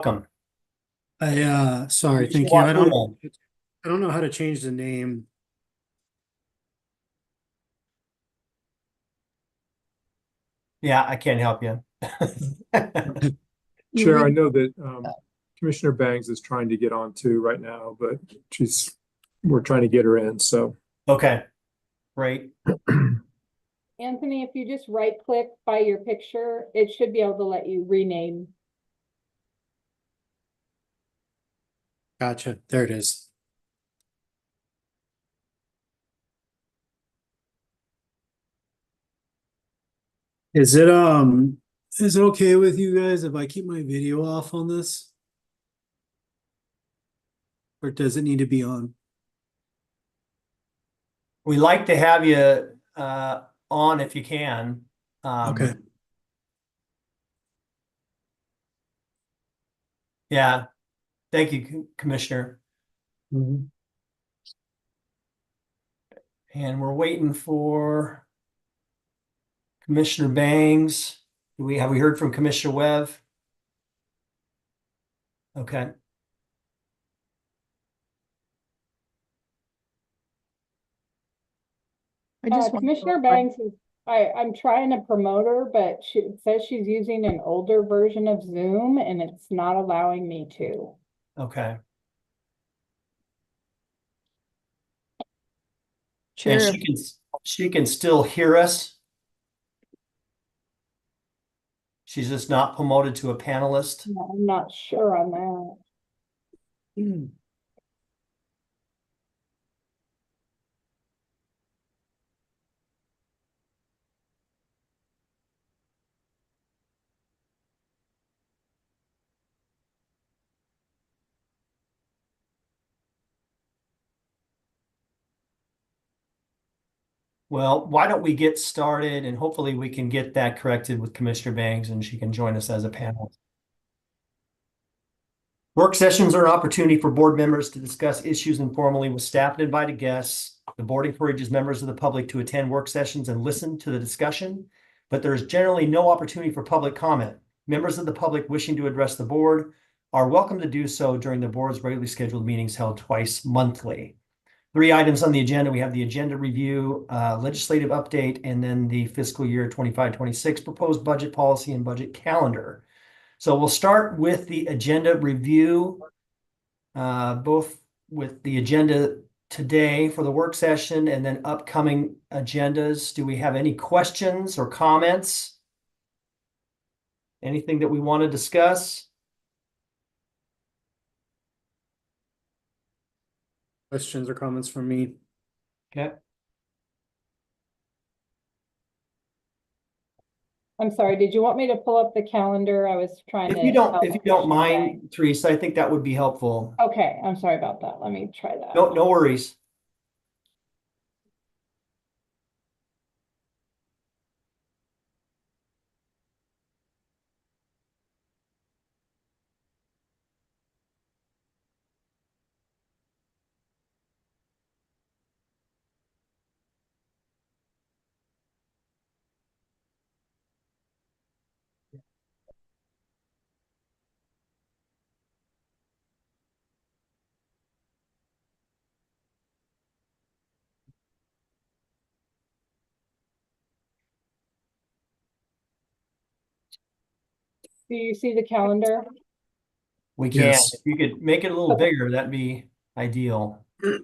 Welcome. Sorry, thank you. I don't know how to change the name. Yeah, I can't help you. Chair, I know that Commissioner Bangs is trying to get on too right now, but we're trying to get her in, so. Okay, great. Anthony, if you just right click by your picture, it should be able to let you rename. Gotcha. There it is. Is it okay with you guys if I keep my video off on this? Or does it need to be on? We like to have you on if you can. Okay. Yeah. Thank you, Commissioner. Mhm. And we're waiting for Commissioner Bangs. Have we heard from Commissioner Webb? Okay. Commissioner Banks is, I'm trying to promote her, but it says she's using an older version of Zoom and it's not allowing me to. Okay. Chair, And she can still hear us. She's just not promoted to a panelist. No, I'm not sure on that. Well, why don't we get started and hopefully we can get that corrected with Commissioner Bangs and she can join us as a panel. Work sessions are an opportunity for board members to discuss issues informally with staff and invited guests. The board encourages members of the public to attend work sessions and listen to the discussion, but there is generally no opportunity for public comment. Members of the public wishing to address the board are welcome to do so during the board's regularly scheduled meetings held twice monthly. 3 items on the agenda. We have the agenda review, legislative update, and then the fiscal year 25-26 proposed budget policy and budget calendar. So we'll start with the agenda review, both with the agenda today for the work session and then upcoming agendas. Do we have any questions or comments? Anything that we want to discuss? Questions or comments from me? Okay. I'm sorry, did you want me to pull up the calendar? I was trying to. If you don't Commissioner mind, Banks. Teresa, I think that would be helpful. Okay, I'm sorry about that. Let me try that. No worries. Do you see the calendar? We can. Yes. If you could make it a little bigger, that'd be ideal. Is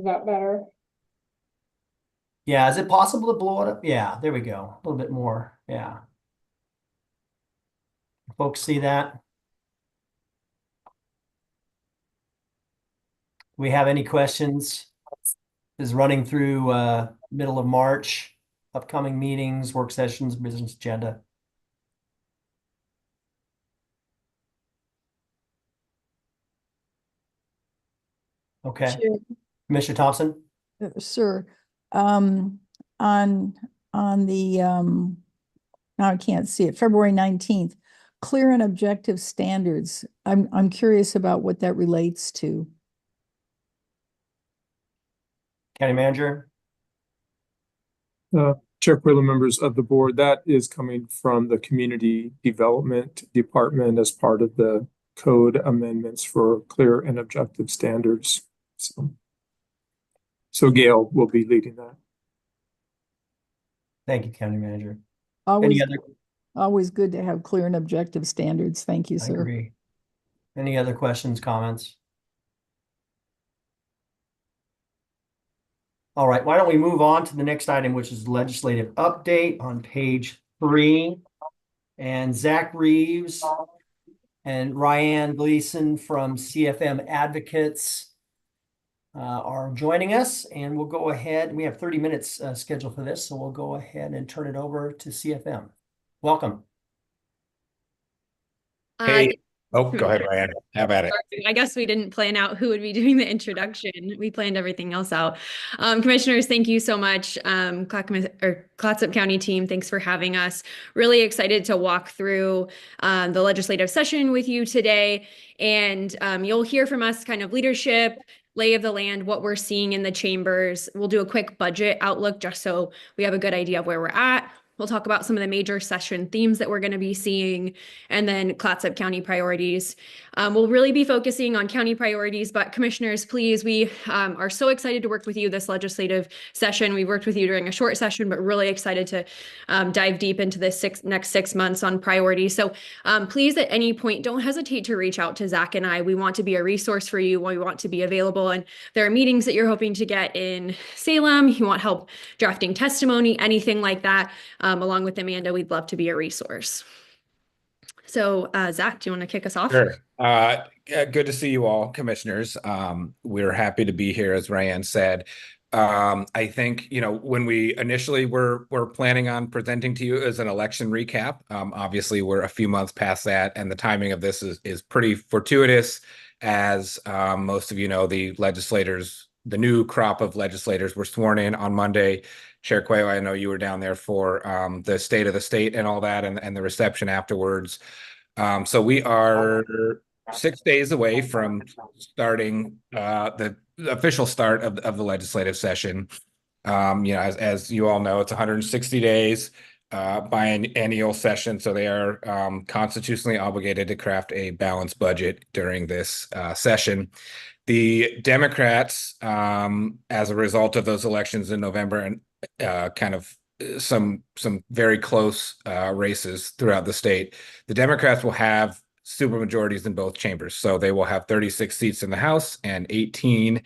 that better? Yeah, is it possible to blow it up? Yeah, there we go. A little bit more. Yeah. Folks see that? We have any questions? Is running through middle of March, upcoming meetings, work sessions, business agenda. Okay. Chair, Commissioner Thompson? sir, on the, now I can't see it, February 19th, clear and objective standards. I'm curious about what that relates to. County Manager? Chair Quayla, members of the board, that is coming from the Community Development Department as part of the code amendments for clear and objective standards. So Gail will be leading that. Thank you, County Manager. Always, Any other? always good to have clear and objective standards. Thank you, I sir. agree. Any other questions, comments? All right, why don't we move on to the next item, which is legislative update on page 3. And Zach Reeves and Ryan Gleason from CFM Advocates are joining us, and we'll go ahead. We have 30 minutes scheduled for this, so we'll go ahead and turn it over to CFM. Welcome. Hey, oh, go ahead, Ryan. How about it? I guess we didn't plan out who would be doing the introduction. We planned everything else out. Commissioners, thank you so much. Clatsop County team, thanks for having us. Really excited to walk through the legislative session with you today. And you'll hear from us kind of leadership, lay of the land, what we're seeing in the chambers. We'll do a quick budget outlook just so we have a good idea of where we're at. We'll talk about some of the major session themes that we're going to be seeing, and then Clatsop County priorities. We'll really be focusing on county priorities, but commissioners, please, we are so excited to work with you this legislative session. We worked with you during a short session, but really excited to dive deep into this next 6 months on priorities. So please, at any point, don't hesitate to reach out to Zach and I. We want to be a resource for you. We want to be available, and there are meetings that you're hoping to get in Salem. You want help drafting testimony, anything like that. Along with Amanda, we'd love to be a resource. So, Zach, do you want to kick us off? Sure. Good to see you all, commissioners. We're happy to be here, as Ryan said. I think, when we initially were planning on presenting to you as an election recap, obviously we're a few months past that, and the timing of this is pretty fortuitous. As most of you know, the new crop of legislators were sworn in on Monday. Chair Quayle, I know you were down there for the state of the state and all that, and the reception afterwards. So we are 6 days away from starting the official start of the legislative session. As you all know, it's 160 days biennial session, so they are constitutionally obligated to craft a balanced budget during this session. The Democrats, as a result of those elections in November and kind of some very close races throughout the state, the Democrats will have supermajorities in both chambers. So they will have 36 seats in the House and 18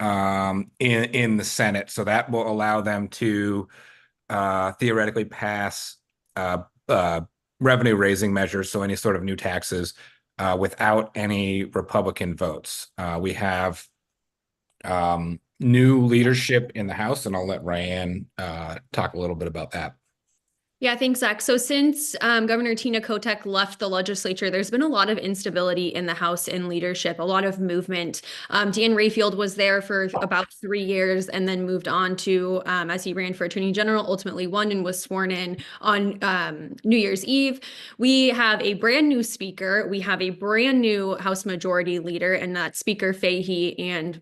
in the Senate. So that will allow them to theoretically pass revenue raising measures, so any sort of new taxes, without any Republican votes. We have new leadership in the House, and I'll let Ryan talk a little bit about that. Yeah, thanks, Zach. So since Governor Tina Kotek left the legislature, there's been a lot of instability in the House in leadership, a lot of movement. Dan Rayfield was there for about 3 years and then moved on to, as he ran for Attorney General, ultimately won and was sworn in on New Year's Eve. We have a brand new speaker. We have a brand new House Majority Leader, and that's Speaker Fahey and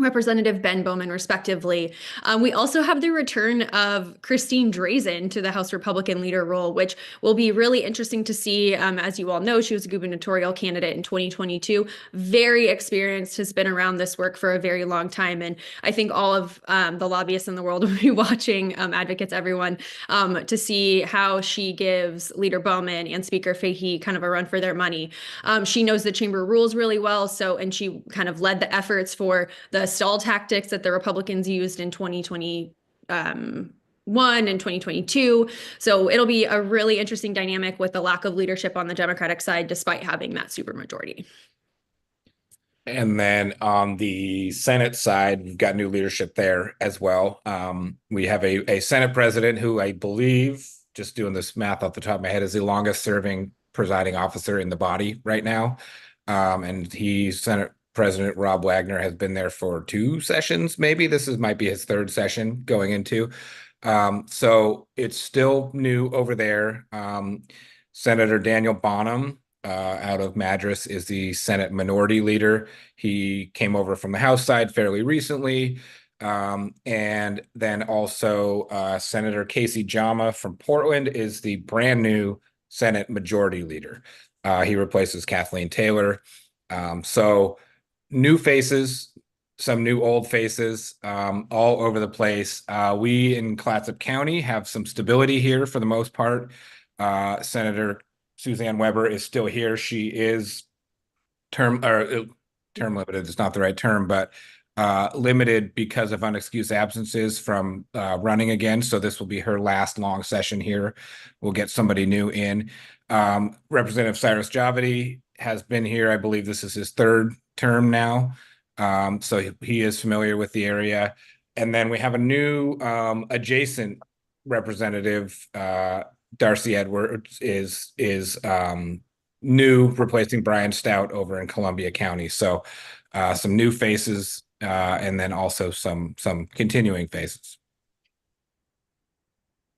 Representative Ben Bowman, respectively. We also have the return of Christine Drazen to the House Republican leader role, which will be really interesting to see. As you all know, she was a gubernatorial candidate in 2022, very experienced, has been around this work for a very long time. And I think all of the lobbyists in the world will be watching, advocates, everyone, to see how she gives Leader Bowman and Speaker Fahey kind of a run for their money. She knows the chamber rules really well, and she kind of led the efforts for the stall tactics that the Republicans used in 2021 and 2022. So it'll be a really interesting dynamic with the lack of leadership on the Democratic side, despite having that supermajority. And then on the Senate side, we've got new leadership there as well. We have a Senate president who I believe, just doing this math off the top of my head, is the longest serving presiding officer in the body right now. And Senate President Rob Wagner has been there for 2 sessions, maybe. Might be his 3rd session going into. So it's still new over there. Senator Daniel Bonham out of Madras is the Senate Minority Leader. He came over from the House side fairly recently. And then also Senator Casey Jama from Portland is the brand new Senate Majority Leader. He replaces Kathleen Taylor. So new faces, some new old faces, all over the place. We in Clatsop County have some stability here for the most part. Senator Suzanne Weber is still here. She is term limited is not the right term, but limited because of unexcused absences from running again. So this will be her last long session here. We'll get somebody new in. Representative Cyrus Javidi has been here. I believe this is his third term now. So he is familiar with the area. And then we have a new adjacent representative, Darcy Edwards is new, replacing Brian Stout over in Columbia County. So some new faces and then also some continuing faces.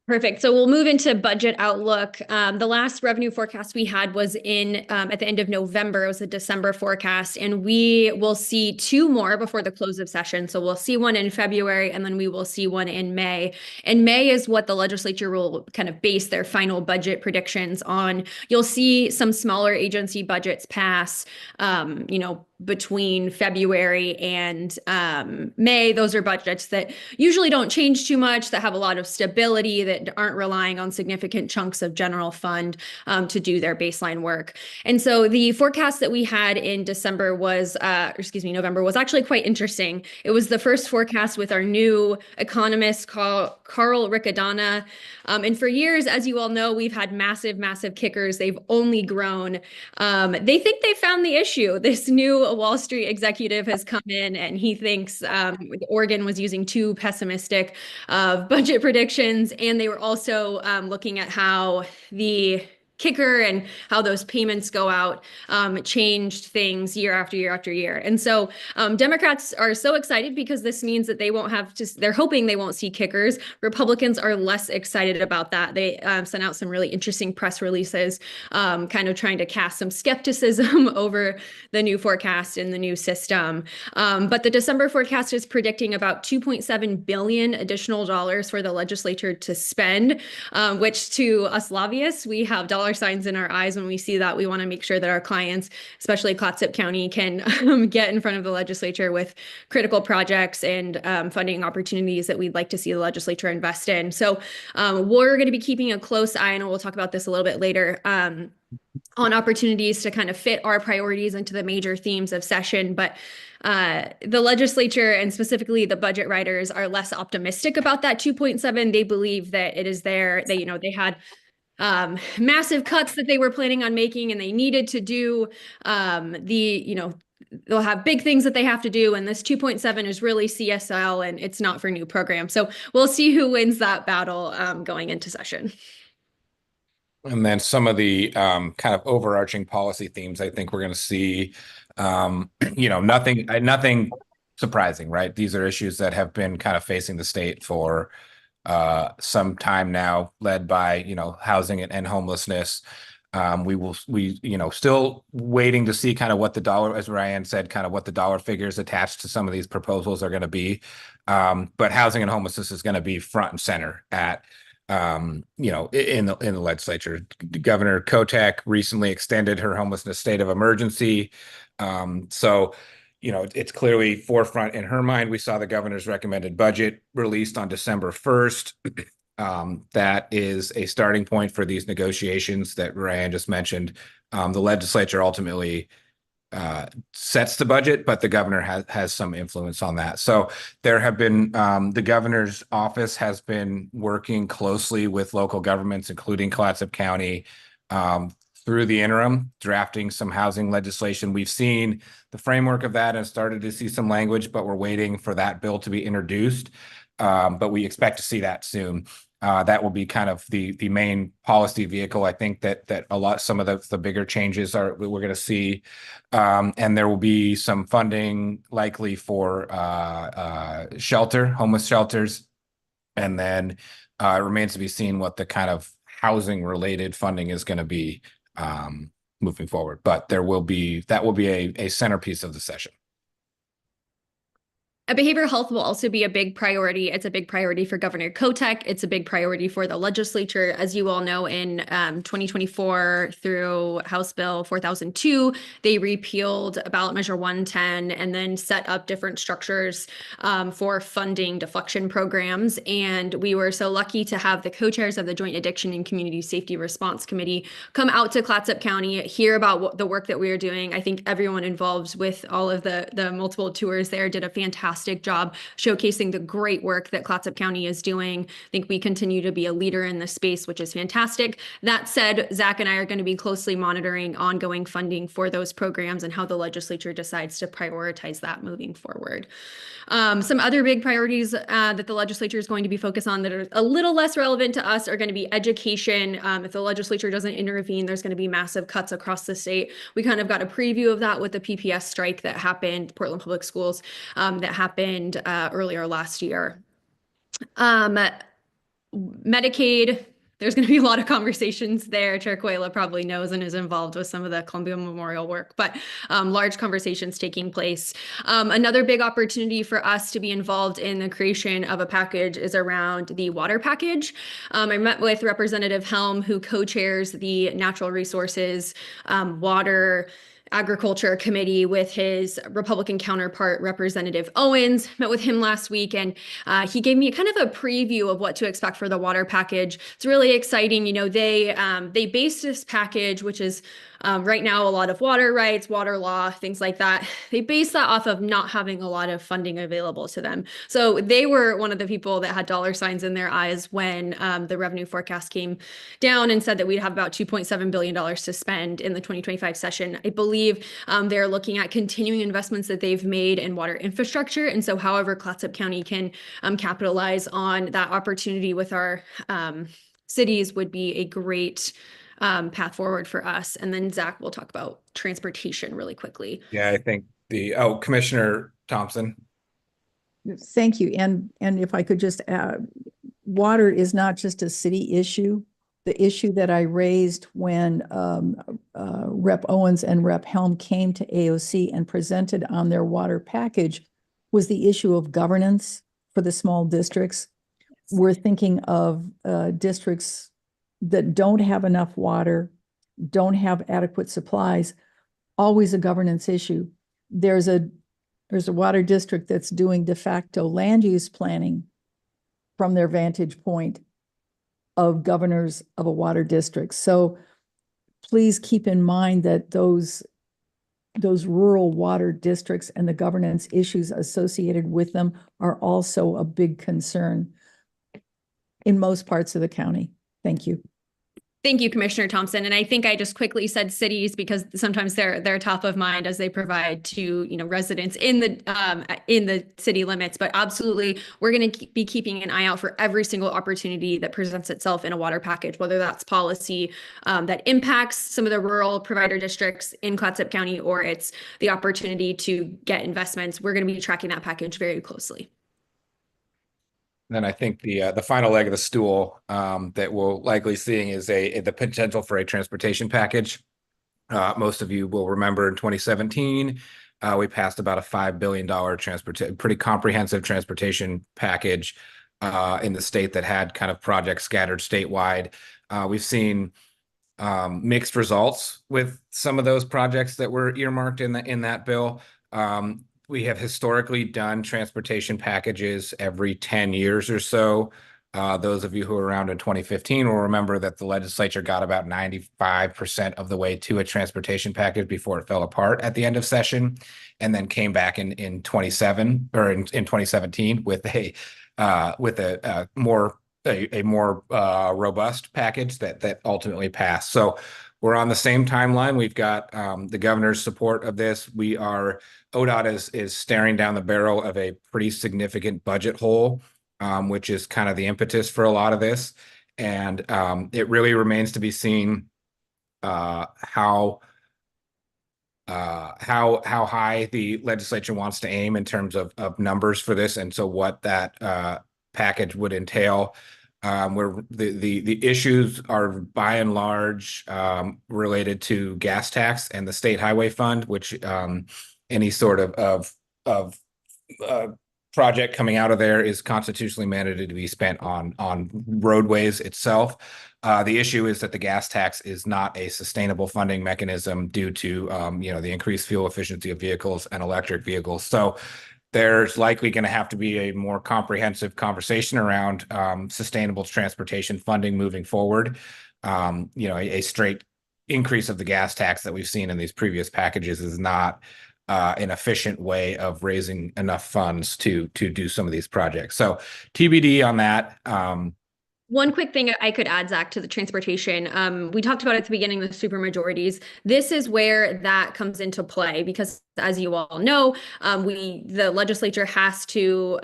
Perfect. So we'll move into budget outlook. The last revenue forecast we had was in at the end of November. It was a December forecast, and we will see two more before the close of session. So we'll see one in February, and then we will see one in May. And May is what the legislature will kind of base their final budget predictions on. You'll see some smaller agency budgets pass, between February and May. Those are budgets that usually don't change too much, that have a lot of stability, that aren't relying on significant chunks of general fund to do their baseline work. And so the forecast that we had in November was actually quite interesting. It was the first forecast with our new economist, Carl Riccadonna. And for years, as you all know, we've had massive, massive kickers. They've only grown. They think they found the issue. This new Wall Street executive has come in and he thinks Oregon was using too pessimistic budget predictions. And they were also looking at how the kicker and how those payments go out changed things year after year after year. And so Democrats are so excited because this means that they won't have to, they're hoping they won't see kickers. Republicans are less excited about that. They sent out some really interesting press releases, kind of trying to cast some skepticism over the new forecast and the new system. But the December forecast is predicting about $2.7 billion additional dollars for the legislature to spend, which to us lobbyists, we have dollar signs in our eyes when we see that. We want to make sure that our clients, especially Clatsop County, can get in front of the legislature with critical projects and funding opportunities that we'd like to see the legislature invest in. So we're going to be keeping a close eye, and we'll talk about this a little bit later, on opportunities to kind of fit our priorities into the major themes of session. But the legislature and specifically the budget writers are less optimistic about that 2.7. They believe that it is there. They had massive cuts that they were planning on making, and they needed to do they'll have big things that they have to do. And this 2.7 is really CSL, and it's not for new programs. So we'll see who wins that battle going into session. And then some of the kind of overarching policy themes, I think we're going to see, nothing surprising, right? These are issues that have been kind of facing the state for some time now, led by housing and homelessness. We still waiting to see kind of what the dollar, as Ryan said, kind of what the dollar figures attached to some of these proposals are going to be. But housing and homelessness is going to be front and center at in the legislature. Governor Kotek recently extended her homelessness state of emergency. So it's clearly forefront in her mind. We saw the governor's recommended budget released on December 1st. That is a starting point for these negotiations that Ryan just mentioned. The legislature ultimately sets the budget, but the governor has some influence on that. So there have been, the governor's office has been working closely with local governments, including Clatsop County, through the interim, drafting some housing legislation. We've seen the framework of that and started to see some language, but we're waiting for that bill to be introduced. But we expect to see that soon. That will be kind of the main policy vehicle. I think that some of the bigger changes we're going to see, and there will be some funding likely for homeless shelters, and then it remains to be seen what the kind of housing related funding is going to be moving forward. But that will be a centerpiece of the session. Behavioral health will also be a big priority. It's a big priority for Governor Kotek. It's a big priority for the legislature. As you all know, in 2024 through House Bill 4002, they repealed ballot measure 110 and then set up different structures for funding deflection programs. And we were so lucky to have the co-chairs of the Joint Addiction and Community Safety Response Committee come out to Clatsop County, hear about the work that we are doing. I think everyone involved with all of the multiple tours there did a fantastic job showcasing the great work that Clatsop County is doing. I think we continue to be a leader in this space, which is fantastic. That said, Zach and I are going to be closely monitoring ongoing funding for those programs and how the legislature decides to prioritize that moving forward. Some other big priorities that the legislature is going to be focused on that are a little less relevant to us are going to be education. If the legislature doesn't intervene, there's going to be massive cuts across the state. We kind of got a preview of that with the PPS strike that happened, Portland Public Schools, that happened earlier last year. Medicaid, there's going to be a lot of conversations there. Chair Coelho probably knows and is involved with some of the Columbia Memorial work, but large conversations taking place. Another big opportunity for us to be involved in the creation of a package is around the water package. I met with Representative Helm, who co-chairs the Natural Resources, Water, Agriculture Committee with his Republican counterpart, Representative Owens. Met with him last week, and he gave me kind of a preview of what to expect for the water package. It's really exciting. You know, they based this package, which is right now a lot of water rights, water law, things like that. They base that off of not having a lot of funding available to them. So they were one of the people that had dollar signs in their eyes when the revenue forecast came down and said that we'd have about $2.7 billion to spend in the 2025 session. I believe they're looking at continuing investments that they've made in water infrastructure. And so however Clatsop County can capitalize on that opportunity with our cities would be a great path forward for us. And then Zach will talk about transportation really quickly. Yeah, I think Commissioner Thompson. Thank you. And if I could just add, water is not just a city issue. The issue that I raised when Rep. Owens and Rep. Helm came to AOC and presented on their water package was the issue of governance for the small districts. We're thinking of districts that don't have enough water, don't have adequate supplies, always a governance issue. There's a water district that's doing de facto land use planning from their vantage point of governors of a water district. So please keep in mind that those rural water districts and the governance issues associated with them are also a big concern in most parts of the county. Thank you. Thank you, Commissioner Thompson. And I think I just quickly said cities because sometimes they're top of mind as they provide to residents in the city limits. But absolutely, we're going to be keeping an eye out for every single opportunity that presents itself in a water package, whether that's policy that impacts some of the rural provider districts in Clatsop County, or it's the opportunity to get investments. We're going to be tracking that package very closely. Then I think the final leg of the stool that we'll likely seeing is the potential for a transportation package. Most of you will remember in 2017, we passed about a $5 billion pretty comprehensive transportation package in the state that had kind of projects scattered statewide. We've seen mixed results with some of those projects that were earmarked in that bill. We have historically done transportation packages every 10 years or so. Those of you who were around in 2015 will remember that the legislature got about 95% of the way to a transportation package before it fell apart at the end of session, and then came back in 2017 with a more robust package that ultimately passed. So we're on the same timeline. We've got the governor's support of this. ODOT is staring down the barrel of a pretty significant budget hole, which is kind of the impetus for a lot of this. And it really remains to be seen how high the legislature wants to aim in terms of numbers for this, and so what that package would entail. Where the issues are by and large related to gas tax and the state highway fund, which any sort of project coming out of there is constitutionally mandated to be spent on roadways itself. The issue is that the gas tax is not a sustainable funding mechanism due to the increased fuel efficiency of vehicles and electric vehicles. So there's likely going to have to be a more comprehensive conversation around sustainable transportation funding moving forward. A straight increase of the gas tax that we've seen in these previous packages is not an efficient way of raising enough funds to do some of these projects. So TBD on that. One quick thing I could add, Zach, to the transportation. We talked about at the beginning, the supermajorities. This is where that comes into play because, as you all know, the legislature has to,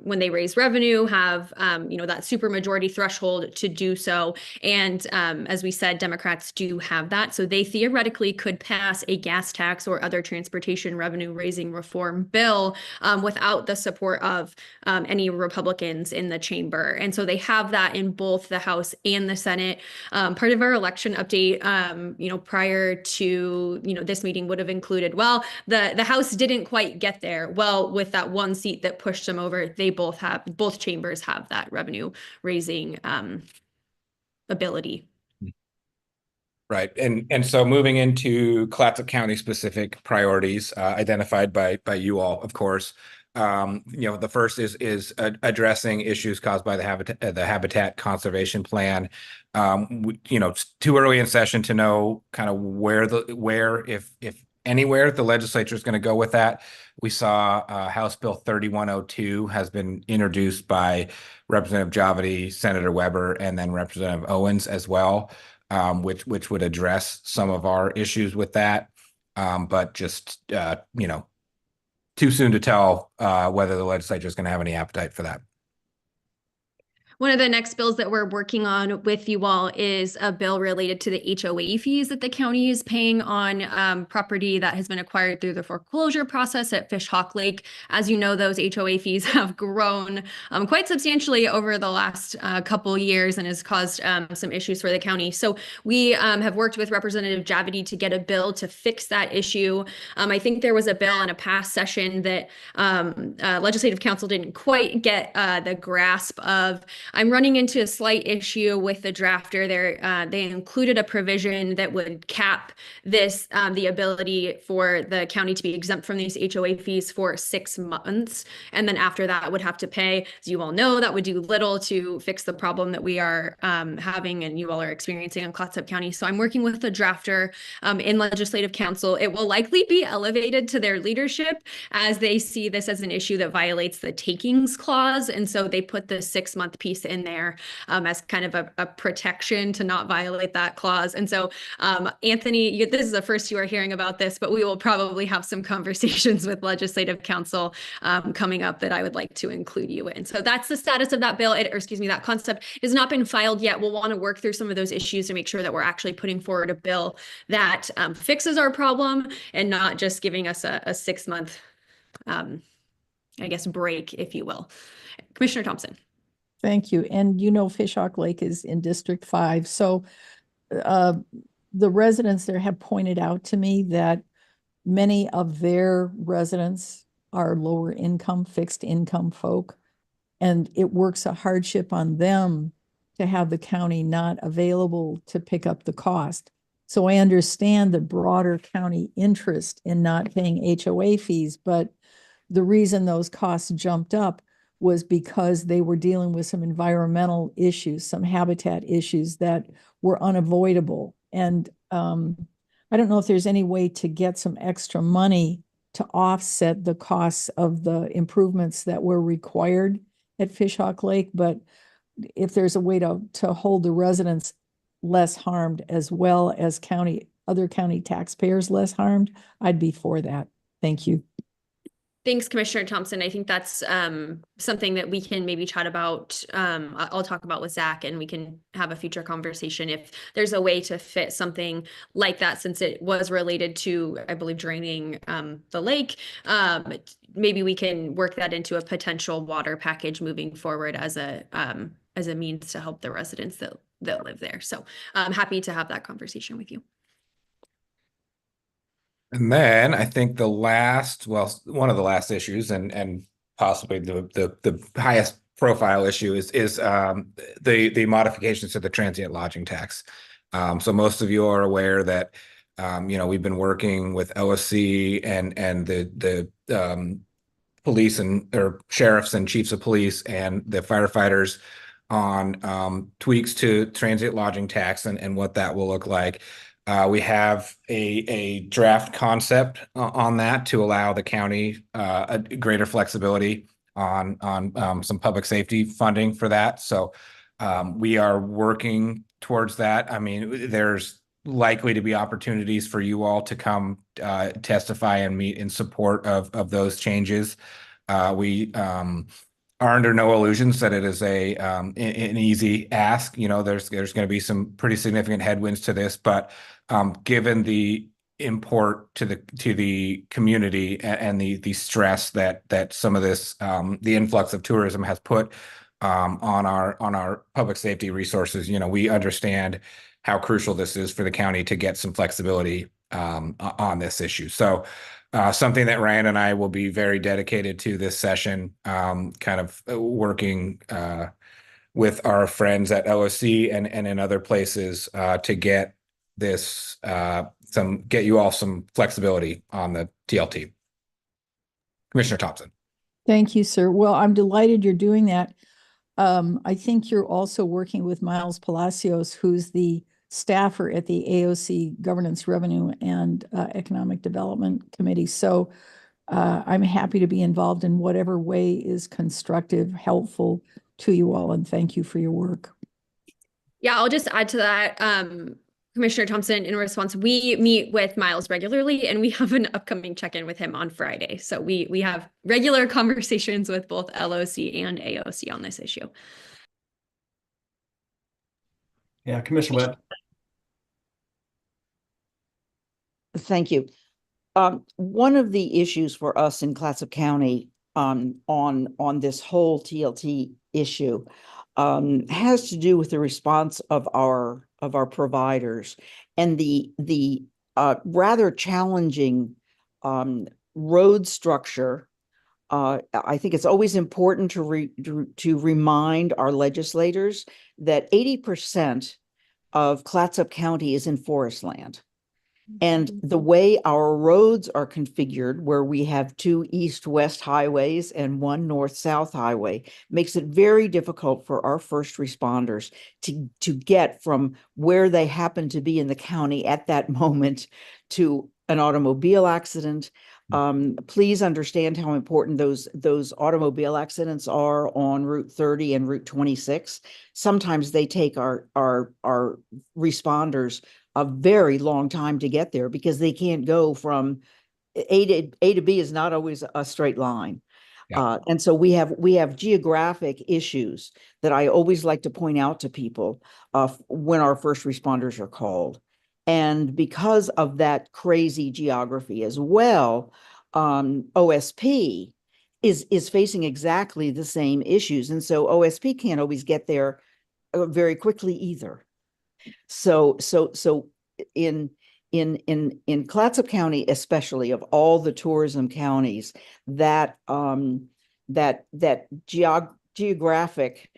when they raise revenue, have that supermajority threshold to do so. And as we said, Democrats do have that, so they theoretically could pass a gas tax or other transportation revenue raising reform bill without the support of any Republicans in the chamber. And so they have that in both the House and the Senate. Part of our election update, prior to this meeting would have included, the House didn't quite get there. Well, with that one seat that pushed them over, both chambers have that revenue raising ability. Right. And so moving into Clatsop County specific priorities identified by you all, of course. The first is addressing issues caused by the Habitat Conservation Plan. It's too early in session to know kind of where, if anywhere, the legislature is going to go with that. We saw House Bill 3102 has been introduced by Representative Javidi, Senator Weber, and then Representative Owens as well, which would address some of our issues with that. But just too soon to tell whether the legislature is going to have any appetite for that. One of the next bills that we're working on with you all is a bill related to the HOA fees that the county is paying on property that has been acquired through the foreclosure process at Fish Hawk Lake. As you know, those HOA fees have grown quite substantially over the last couple years and has caused some issues for the county. So we have worked with Representative Javidi to get a bill to fix that issue. I think there was a bill in a past session that Legislative Council didn't quite get the grasp of. I'm running into a slight issue with the drafter there. They included a provision that would cap the ability for the county to be exempt from these HOA fees for 6 months. And then after that would have to pay. As you all know, that would do little to fix the problem that we are having and you all are experiencing in Clatsop County. So I'm working with the drafter in Legislative Council. It will likely be elevated to their leadership as they see this as an issue that violates the takings clause. And so they put the 6-month piece in there as kind of a protection to not violate that clause. And so, Anthony, this is the first you are hearing about this, but we will probably have some conversations with Legislative Council coming up that I would like to include you in. So that's the status of that bill, that concept has not been filed yet. We'll want to work through some of those issues to make sure that we're actually putting forward a bill that fixes our problem and not just giving us a 6-month, break, if you will. Commissioner Thompson. Thank you. And Fish Hawk Lake is in District 5. So the residents there have pointed out to me that many of their residents are lower income, fixed income folk, and it works a hardship on them to have the county not available to pick up the cost. So I understand the broader county interest in not paying HOA fees, but the reason those costs jumped up was because they were dealing with some environmental issues, some habitat issues that were unavoidable. And I don't know if there's any way to get some extra money to offset the costs of the improvements that were required at Fish Hawk Lake, but if there's a way to hold the residents less harmed as well as other county taxpayers less harmed, I'd be for that. Thank you. Thanks, Commissioner Thompson. I think that's something that we can maybe chat about. I'll talk about with Zach and we can have a future conversation if there's a way to fit something like that, since it was related to, I believe, draining the lake. Maybe we can work that into a potential water package moving forward as a means to help the residents that live there. So I'm happy to have that conversation with you. And then I think one of the last issues, and possibly the highest profile issue is the modifications to the transient lodging tax. So most of you are aware that we've been working with OSC and the police or sheriffs and chiefs of police and the firefighters on tweaks to transient lodging tax and what that will look like. We have a draft concept on that to allow the county a greater flexibility on some public safety funding for that. So we are working towards that. I mean, there's likely to be opportunities for you all to come testify and meet in support of those changes. We are under no illusions that it is an easy ask. There's going to be some pretty significant headwinds to this, but given the import to the community and the stress that some of this the influx of tourism has put on our public safety resources, we understand how crucial this is for the county to get some flexibility on this issue. So something that Ryan and I will be very dedicated to this session, kind of working with our friends at OSC and in other places to get this get you all some flexibility on the TLT. Commissioner Thompson. Thank you, sir. Well, I'm delighted you're doing that. I think you're also working with Miles Palacios, who's the staffer at the AOC Governance, Revenue, and Economic Development Committee. So I'm happy to be involved in whatever way is constructive, helpful to you all, and thank you for your work. Yeah, I'll just add to that. Commissioner Thompson, in response, we meet with Miles regularly, and we have an upcoming check-in with him on Friday. So we have regular conversations with both LOC and AOC on this issue. Yeah, Commissioner Webb. Thank you. One of the issues for us in Clatsop County on this whole TLT issue has to do with the response of our providers and the rather challenging road structure. I think it's always important to remind our legislators that 80% of Clatsop County is in forest land. And the way our roads are configured, where we have 2 east-west highways and 1 north-south highway, makes it very difficult for our first responders to get from where they happen to be in the county at that moment to an automobile accident. Please understand how important those automobile accidents are on Route 30 and Route 26. Sometimes they take our responders a very long time to get there because they can't go from A to B is not always a straight line. Yeah. And so we have geographic issues that I always like to point out to people when our first responders are called. And because of that crazy geography as well, OSP is facing exactly the same issues. And so OSP can't always get there very quickly either. So in Clatsop County, especially of all the tourism counties, that geographic,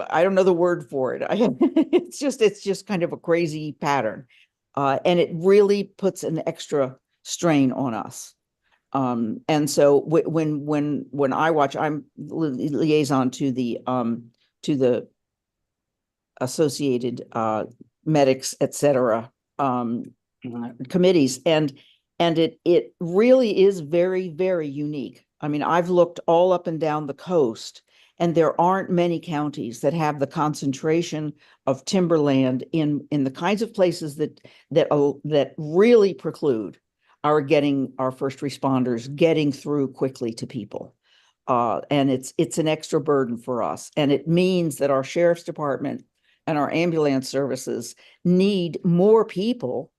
I don't know the word for it. It's just kind of a crazy pattern, and it really puts an extra strain on us. And so when I watch, I'm liaison to the associated medics, et cetera, committees, and it really is very, very unique. I mean, I've looked all up and down the coast, and there aren't many counties that have the concentration of timberland in the kinds of places that really preclude our first responders getting through quickly to people. And it's an extra burden for us. And it means that our sheriff's department and our ambulance services need more people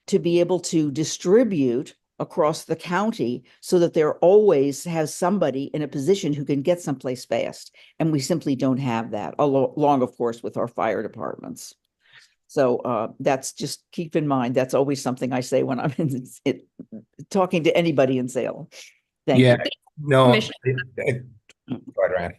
to be able to distribute across the county so that there always has somebody in a position who can get someplace fast. And we simply don't have that, along, of course, with our fire departments. So that's just keep in mind. That's always something I say when I'm talking to anybody in Salem. Thank Yeah, you. no, Commissioner. go ahead, Ryan.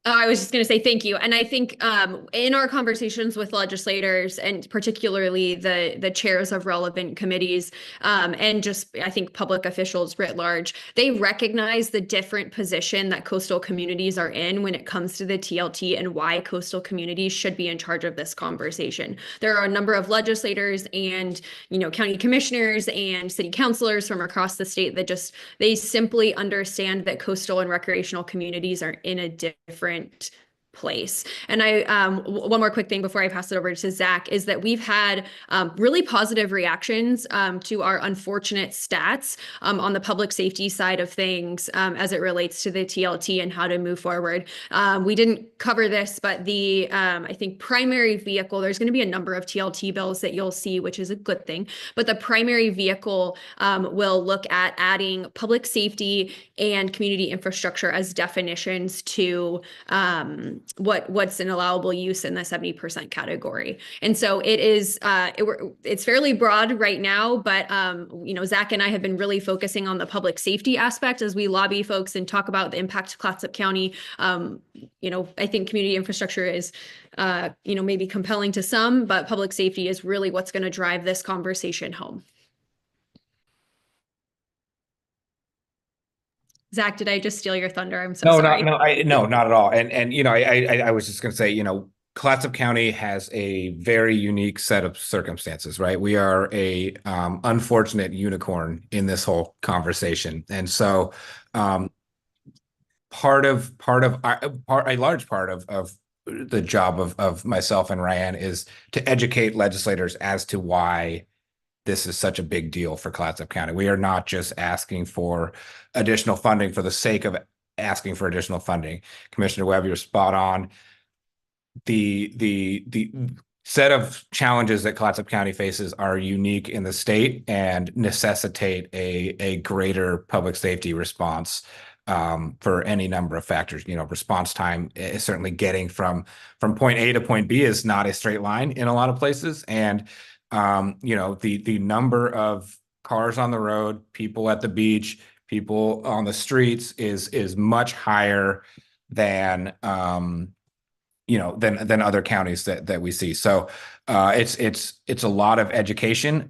I was just going to say thank you. And I think in our conversations with legislators and particularly the chairs of relevant committees and just I think public officials writ large, they recognize the different position that coastal communities are in when it comes to the TLT and why coastal communities should be in charge of this conversation. There are a number of legislators and county commissioners and city councilors from across the state that they simply understand that coastal and recreational communities are in a different place. And one more quick thing before I pass it over to Zach is that we've had really positive reactions to our unfortunate stats on the public safety side of things as it relates to the TLT and how to move forward. We didn't cover this, but the I think primary vehicle, there's going to be a number of TLT bills that you'll see, which is a good thing, but the primary vehicle will look at adding public safety and community infrastructure as definitions to what's an allowable use in the 70% category. And so it is it's fairly broad right now, but Zach and I have been really focusing on the public safety aspect as we lobby folks and talk about the impact to Clatsop County. I think community infrastructure is maybe compelling to some, but public safety is really what's going to drive this conversation home. Zach, did I just steal your thunder? I'm so sorry. No, not at all. And I was just going to say, Clatsop County has a very unique set of circumstances, right? We are a unfortunate unicorn in this whole conversation, and so a large part of the job of myself and Ryan is to educate legislators as to why this is such a big deal for Clatsop County. We are not just asking for additional funding for the sake of asking for additional funding. Commissioner Webb, you're spot on. The set of challenges that Clatsop County faces are unique in the state and necessitate a greater public safety response for any number of factors. Response time is certainly getting from point A to point B is not a straight line in a lot of places, and the number of cars on the road, people at the beach, people on the streets is much higher than than other counties that we see. So it's a lot of education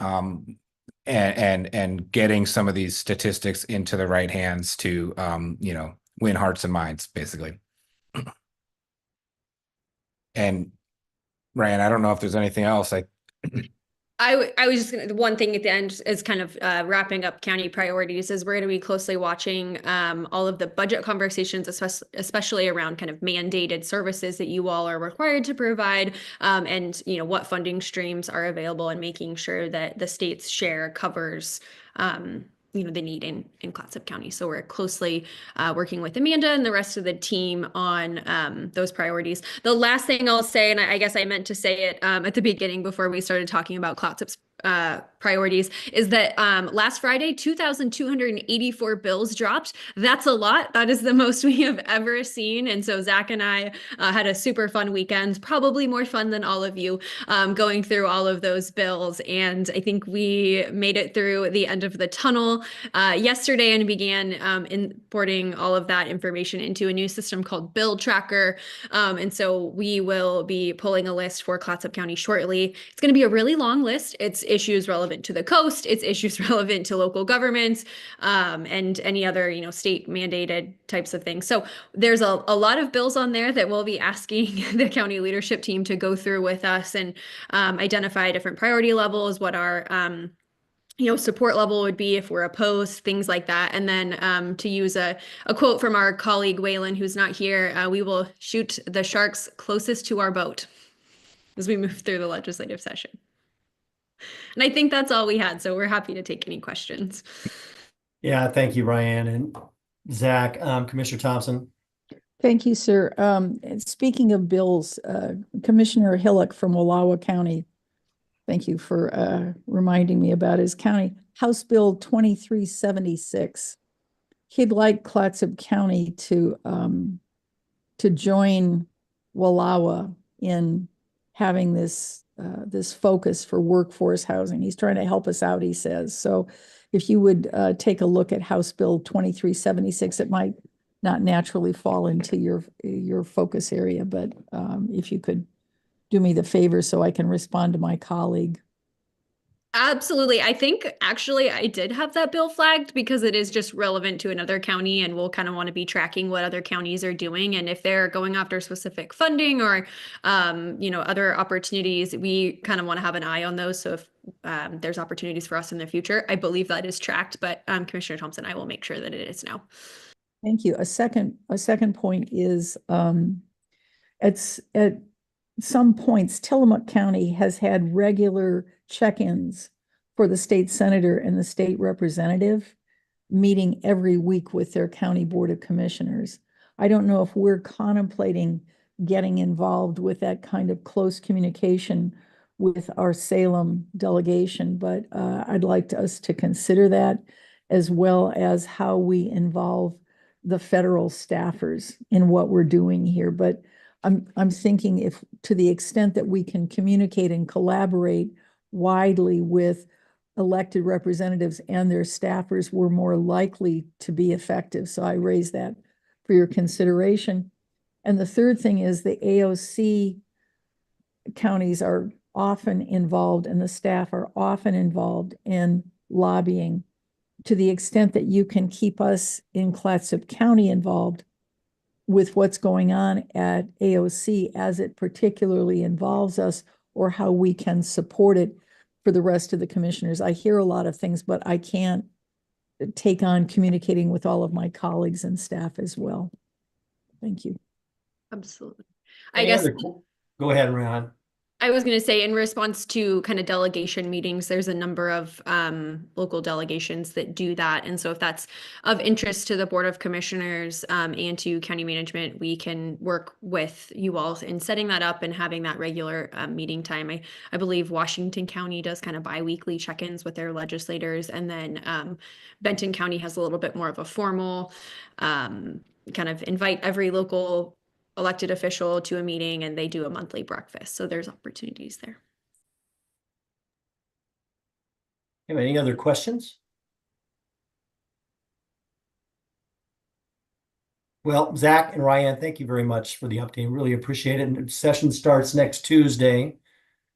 and getting some of these statistics into the right hands to win hearts and minds, basically. And Ryan, I don't know if there's anything else. I was just gonna, one thing at the end is kind of wrapping up county priorities is we're going to be closely watching all of the budget conversations, especially around kind of mandated services that you all are required to provide and what funding streams are available and making sure that the state's share covers the need in Clatsop County. So we're closely working with Amanda and the rest of the team on those priorities. The last thing I'll say, and I guess I meant to say it at the beginning before we started talking about Clatsop's priorities, is that last Friday, 2,284 bills dropped. That's a lot. That is the most we have ever seen. And so Zach and I had a super fun weekend, probably more fun than all of you, going through all of those bills. And I think we made it through the end of the tunnel yesterday and began importing all of that information into a new system called Bill Tracker. And so we will be pulling a list for Clatsop County shortly. It's going to be a really long list. It's issues relevant to the coast, it's issues relevant to local governments, and any other, state mandated types of things. So there's a lot of bills on there that we'll be asking the county leadership team to go through with us and identify different priority levels, what our support level would be if we're opposed, things like that. And then to use a quote from our colleague Waylon, who's not here, we will shoot the sharks closest to our boat as we move through the legislative session. And I think that's all we had. So we're happy to take any questions. Yeah, thank you, Ryan and Zach. Commissioner Thompson. Thank you, sir. And speaking of bills, Commissioner Hillock from Wallowa County, thank you for reminding me about his county. House Bill 2376. He'd like Clatsop County to join Wallowa in having this this focus for workforce housing. He's trying to help us out, he says. So if you would take a look at House Bill 2376, it might not naturally fall into your focus area, but if you could do me the favor so I can respond to my colleague. Absolutely. I think actually I did have that bill flagged because it is just relevant to another county and we'll kind of want to be tracking what other counties are doing. And if they're going after specific funding or, other opportunities, we kind of want to have an eye on those. So if there's opportunities for us in the future, I believe that is tracked, but Commissioner Thompson, I will make sure that it is now. Thank you. A second point is at some points, Tillamook County has had regular check-ins for the state senator and the state representative meeting every week with their county board of commissioners. I don't know if we're contemplating getting involved with that kind of close communication with our Salem delegation, but I'd like us to consider that, as well as how we involve the federal staffers in what we're doing here. But I'm thinking, if to the extent that we can communicate and collaborate widely with elected representatives and their staffers, we're more likely to be effective. So I raise that for your consideration. And the third thing is the AOC counties are often involved and the staff are often involved in lobbying. To the extent that you can keep us in Clatsop County involved with what's going on at AOC as it particularly involves us, or how we can support it for the rest of the commissioners. I hear a lot of things, but I can't take on communicating with all of my colleagues and staff as well. Thank you. Absolutely. Go ahead, Rehan. I was going to say, in response to kind of delegation meetings, there's a number of local delegations that do that. And so if that's of interest to the Board of Commissioners and to county management, we can work with you all in setting that up and having that regular meeting time. I believe Washington County does kind of bi-weekly check-ins with their legislators. And then Benton County has a little bit more of a formal kind of invite every local elected official to a meeting, and they do a monthly breakfast. So there's opportunities there. Any other questions? Well, Zach and Ryan, thank you very much for the update. Really appreciate it. And session starts next Tuesday.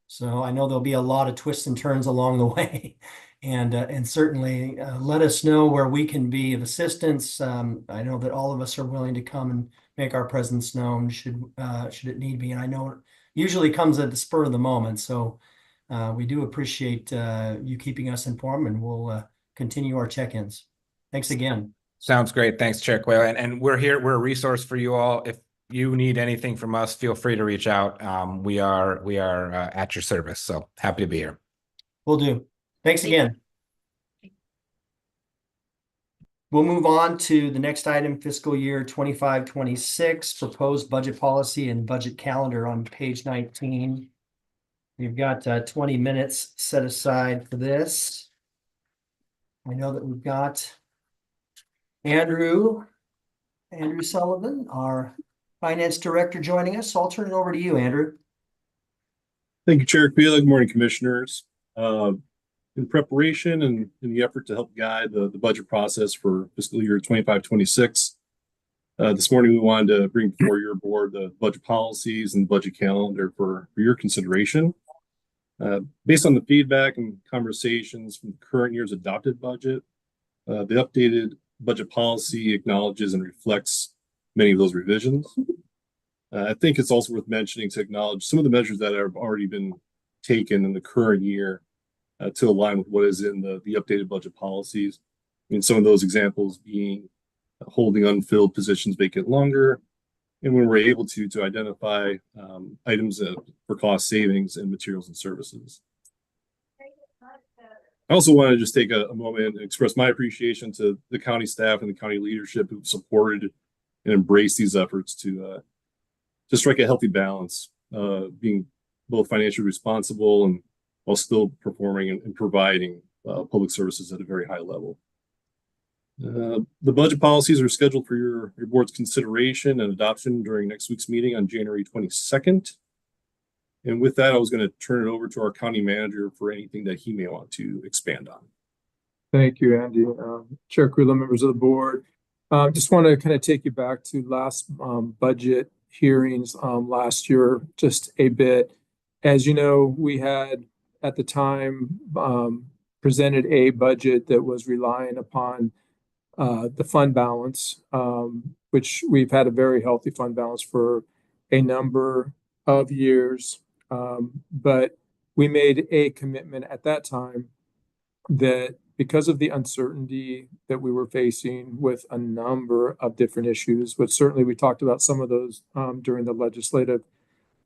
So I know there'll be a lot of twists and turns along the way. And certainly let us know where we can be of assistance. I know that all of us are willing to come and make our presence known should it need be. And I know it usually comes at the spur of the moment. So we do appreciate you keeping us informed, and we'll continue our check-ins. Thanks again. Sounds great. Thanks, Chair Quayle. And we're here. We're a resource for you all. If you need anything from us, feel free to reach out. We are at your service. So happy to be here. Will do. Thanks again. We'll move on to the next item, fiscal year 25-26, proposed budget policy and budget calendar on page 19. We've got 20 minutes set aside for this. I know that we've got Andrew Sullivan, our finance director, joining us. So I'll turn it over to you, Andrew. Thank you, Chair Quayle. Good morning, commissioners. In preparation and in the effort to help guide the budget process for fiscal year 25-26, this morning we wanted to bring before your board the budget policies and budget calendar for your consideration. Based on the feedback and conversations from the current year's adopted budget, the updated budget policy acknowledges and reflects many of those revisions. I think it's also worth mentioning to acknowledge some of the measures that have already been taken in the current year to align with what is in the updated budget policies. I mean, some of those examples being holding unfilled positions vacant longer, and when we're able to identify items for cost savings in materials and services. I also want to just take a moment and express my appreciation to the county staff and the county leadership who've supported and embraced these efforts to strike a healthy balance, being both financially responsible and while still performing and providing public services at a very high level. The budget policies are scheduled for your board's consideration and adoption during next week's meeting on January 22nd. And with that, I was going to turn it over to our county manager for anything that he may want to expand on. Thank you, Andy. Chair Kula, members of the board. Just want to kind of take you back to last budget hearings last year, just a bit. As you know, we had at the time presented a budget that was relying upon the fund balance, which we've had a very healthy fund balance for a number of years. But we made a commitment at that time that because of the uncertainty that we were facing with a number of different issues, which certainly we talked about some of those during the legislative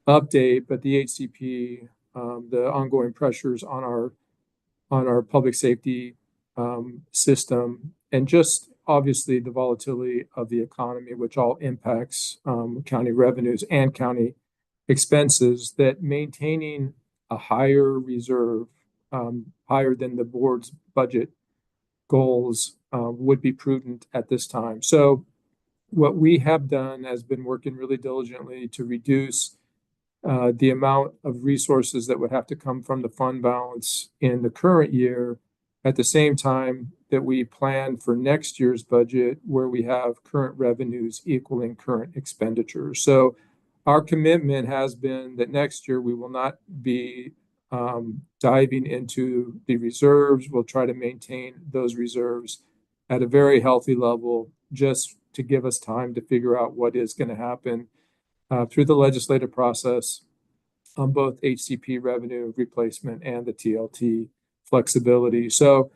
update, but the HCP, the ongoing pressures on our public safety system, and just obviously the volatility of the economy, which all impacts county revenues and county expenses, that maintaining a higher reserve, higher than the board's budget goals, would be prudent at this time. So what we have done has been working really diligently to reduce the amount of resources that would have to come from the fund balance in the current year, at the same time that we plan for next year's budget where we have current revenues equaling current expenditures. So our commitment has been that next year we will not be diving into the reserves. We'll try to maintain those reserves at a very healthy level, just to give us time to figure out what is going to happen through the legislative process on both HCP revenue replacement and the TLT flexibility. So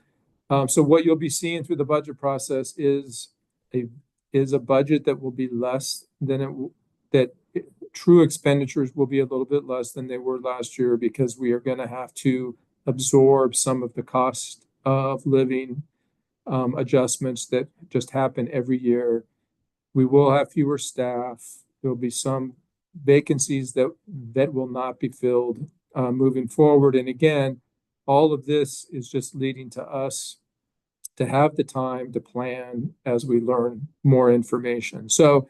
what you'll be seeing through the budget process is a budget that will be less than true expenditures will be a little bit less than they were last year, because we are going to have to absorb some of the cost of living adjustments that just happen every year. We will have fewer staff. There'll be some vacancies that will not be filled moving forward. And again, all of this is just leading to us to have the time to plan as we learn more information. So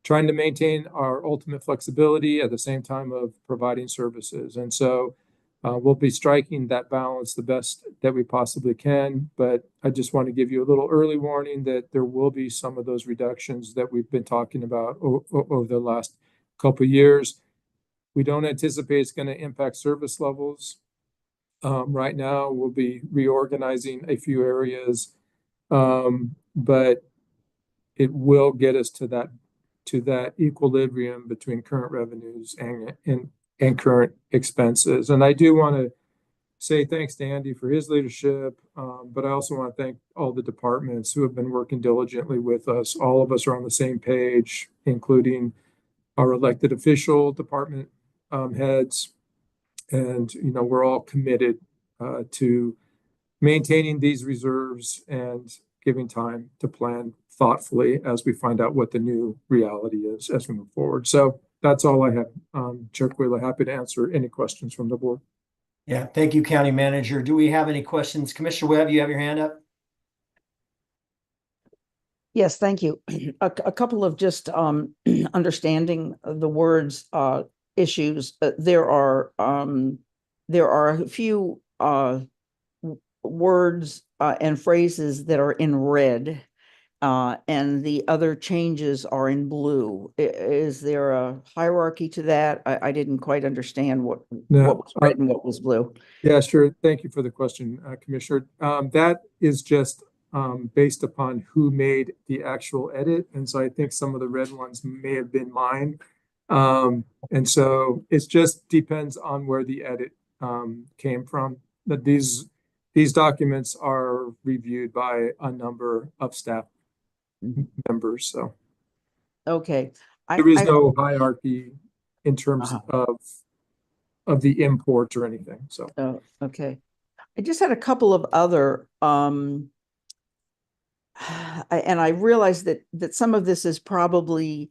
trying to maintain our ultimate flexibility at the same time of providing services. And so we'll be striking that balance the best that we possibly can. But I just want to give you a little early warning that there will be some of those reductions that we've been talking about over the last couple of years. We don't anticipate it's going to impact service levels. Right now, we'll be reorganizing a few areas, but it will get us to that equilibrium between current revenues and current expenses. And I do want to say thanks to Andy for his leadership, but I also want to thank all the departments who have been working diligently with us. All of us are on the same page, including our elected official department heads. And, we're all committed to maintaining these reserves and giving time to plan thoughtfully as we find out what the new reality is as we move forward. So that's all I have. Chair Quayla, happy to answer any questions from the board. Yeah, thank you, County Manager. Do we have any questions? Commissioner Webb, you have your hand up? Yes, thank you. A couple of just understanding the words issues. There are a few words and phrases that are in red, and the other changes are in blue. Is there a hierarchy to that? I didn't quite understand what was red and what was blue. Yeah, sure. Thank you for the question, Commissioner. That is just based upon who made the actual edit. And so I think some of the red ones may have been mine. And so it just depends on where the edit came from. But these documents are reviewed by a number of staff members. So Okay. there is no hierarchy in terms of the import or anything. So okay. I just had a couple of other and I realized that some of this is probably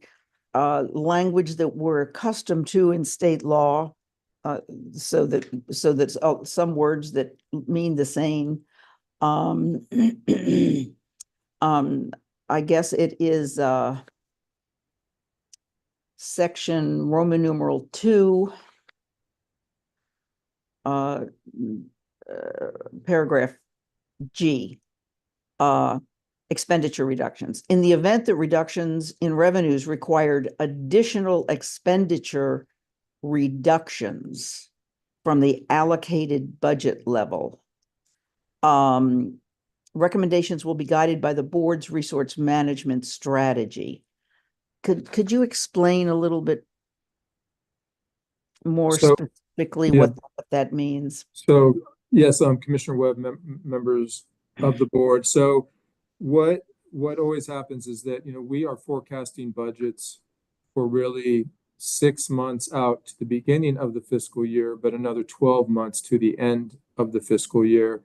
language that we're accustomed to in state law, so that some words that mean the same. I guess it is section Roman numeral 2, paragraph G, expenditure reductions. In the event that reductions in revenues required additional expenditure reductions from the allocated budget level, recommendations will be guided by the board's resource management strategy. Could you explain a little bit more So, specifically yeah. what that means? So, yes, Commissioner Webb, members of the board. So what always happens is that, we are forecasting budgets for really 6 months out to the beginning of the fiscal year, but another 12 months to the end of the fiscal year.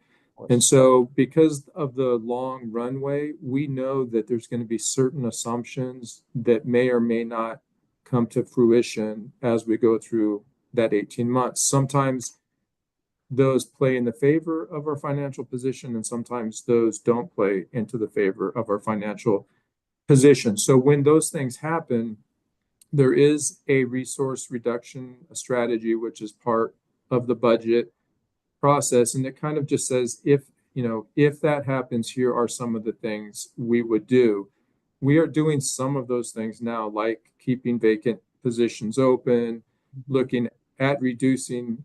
And so because of the long runway, we know that there's going to be certain assumptions that may or may not come to fruition as we go through that 18 months. Sometimes those play in the favor of our financial position, and sometimes those don't play into the favor of our financial position. So when those things happen, there is a resource reduction strategy, which is part of the budget process. And it kind of just says, if that happens, here are some of the things we would do. We are doing some of those things now, like keeping vacant positions open, looking at reducing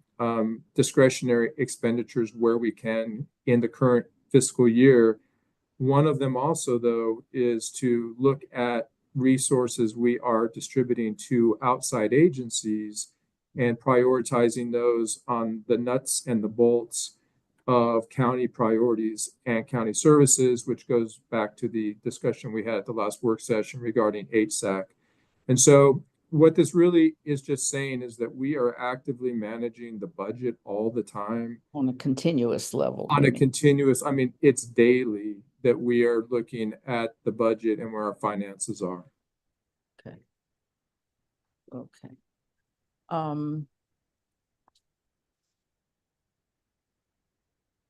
discretionary expenditures where we can in the current fiscal year. One of them also, though, is to look at resources we are distributing to outside agencies and prioritizing those on the nuts and the bolts of county priorities and county services, which goes back to the discussion we had at the last work session regarding HSAC. And so what this really is just saying is that we are actively managing the budget all the time. On a continuous level. On a continuous, it's daily that we are looking at the budget and where our finances are. Okay.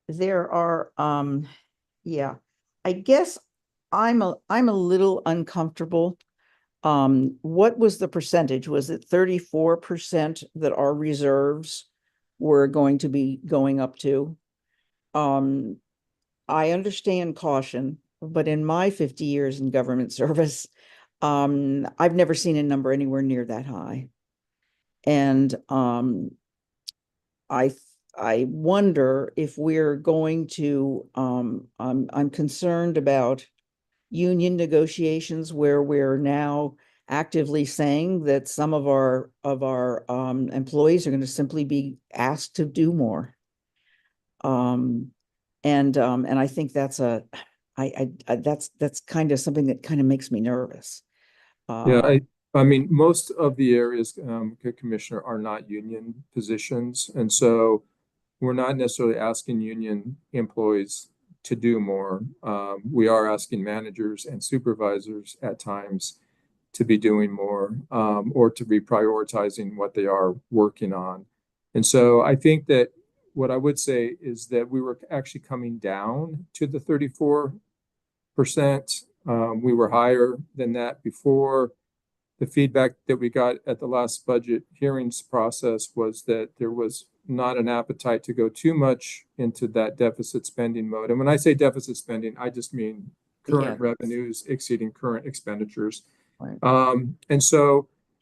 There are, I guess I'm a little uncomfortable. What was the percentage? Was it 34% that our reserves were going to be going up to? I understand caution, but in my 50 years in government service, I've never seen a number anywhere near that high. And I wonder if we're going to, I'm concerned about union negotiations where we're now actively saying that some of our employees are going to simply be asked to do more. And I think that's that's kind of something that kind of makes me nervous. Most of the areas, Commissioner, are not union positions. And so we're not necessarily asking union employees to do more. We are asking managers and supervisors at times to be doing more, or to be prioritizing what they are working on. And so I think that what I would say is that we were actually coming down to the 34%. We were higher than that before. The feedback that we got at the last budget hearings process was that there was not an appetite to go too much into that deficit spending mode. And when I say deficit spending, I just mean current revenues exceeding current expenditures. Right.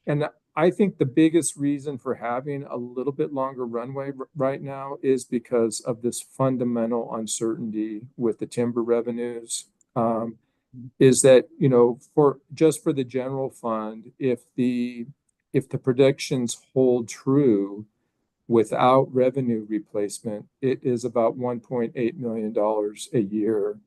And I think the biggest reason for having a little bit longer runway right now is because of this fundamental uncertainty with the timber revenues. Is that, for the general fund, if the predictions hold true without revenue replacement, it is about $1.8 million a year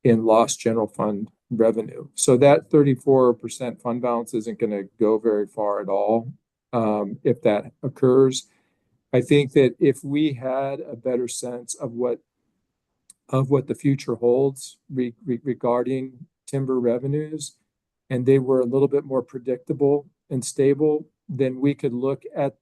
in lost general fund revenue. So that 34% fund balance isn't going to go very far at all if that occurs. I think that if we had a better sense of what the future holds regarding timber revenues, and they were a little bit more predictable and stable, then we could look at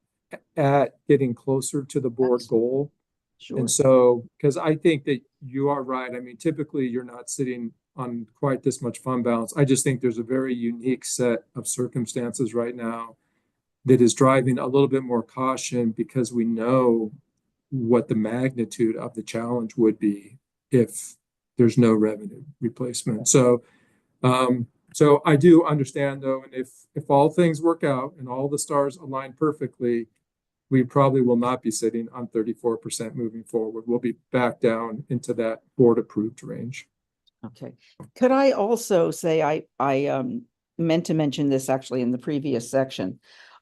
getting closer to the board goal. Sure. And so, because I think that you are right. Typically you're not sitting on quite this much fund balance. I just think there's a very unique set of circumstances right now that is driving a little bit more caution, because we know what the magnitude of the challenge would be if there's no revenue replacement. So I do understand though, and if all things work out and all the stars align perfectly, we probably will not be sitting on 34% moving forward. We'll be back down into that board approved range. Okay. Could I also say, I meant to mention this actually in the previous section,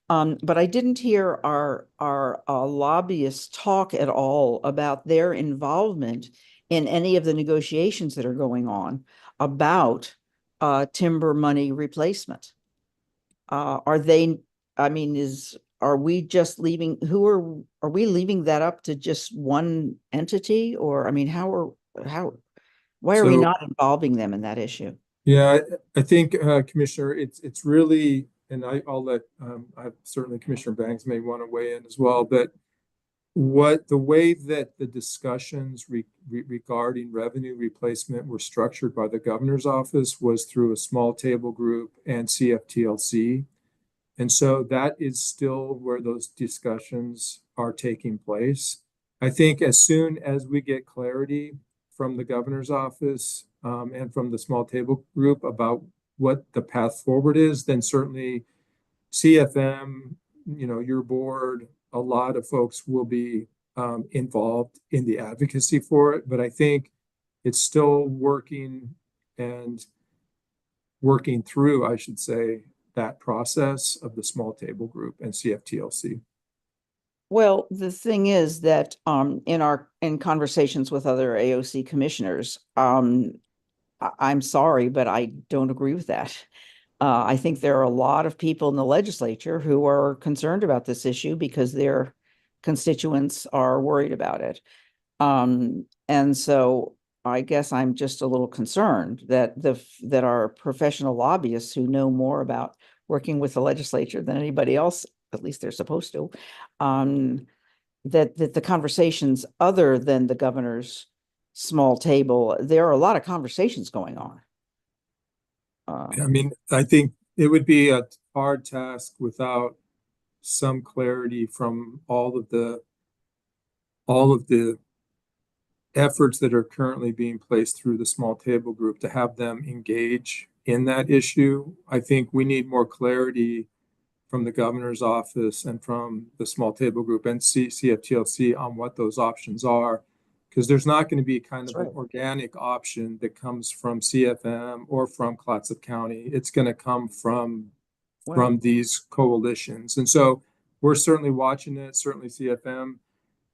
but I didn't hear our lobbyists talk at all about their involvement in any of the negotiations that are going on about timber money replacement. Are they, I mean, are we just leaving, are we leaving that up to just one entity? Or, I mean, why are we So- not involving them in that issue? Yeah, I think, Commissioner, it's really, and I'll let, certainly Commissioner Banks may want to weigh in as well, but the way that the discussions regarding revenue replacement were structured by the governor's office was through a small table group and CFTLC. And so that is still where those discussions are taking place. I think as soon as we get clarity from the governor's office and from the small table group about what the path forward is, then certainly CFM, your board, a lot of folks will be involved in the advocacy for it. But I think it's still working through, I should say, that process of the small table group and CFTLC. Well, the thing is that in conversations with other AOC commissioners, I'm sorry, but I don't agree with that. I think there are a lot of people in the legislature who are concerned about this issue because their constituents are worried about it. And so I guess I'm just a little concerned that that our professional lobbyists who know more about working with the legislature than anybody else, at least they're supposed to, that the conversations other than the governor's small table, there are a lot of conversations going on. I mean, I think it would be a hard task without some clarity from all of the efforts that are currently being placed through the small table group to have them engage in that issue. I think we need more clarity from the governor's office and from the small table group and CFTLC on what those options are, because there's not going to be kind of an organic option that comes from CFM or from Clatsop County. It's going to come from these coalitions. And so we're certainly watching it. Certainly CFM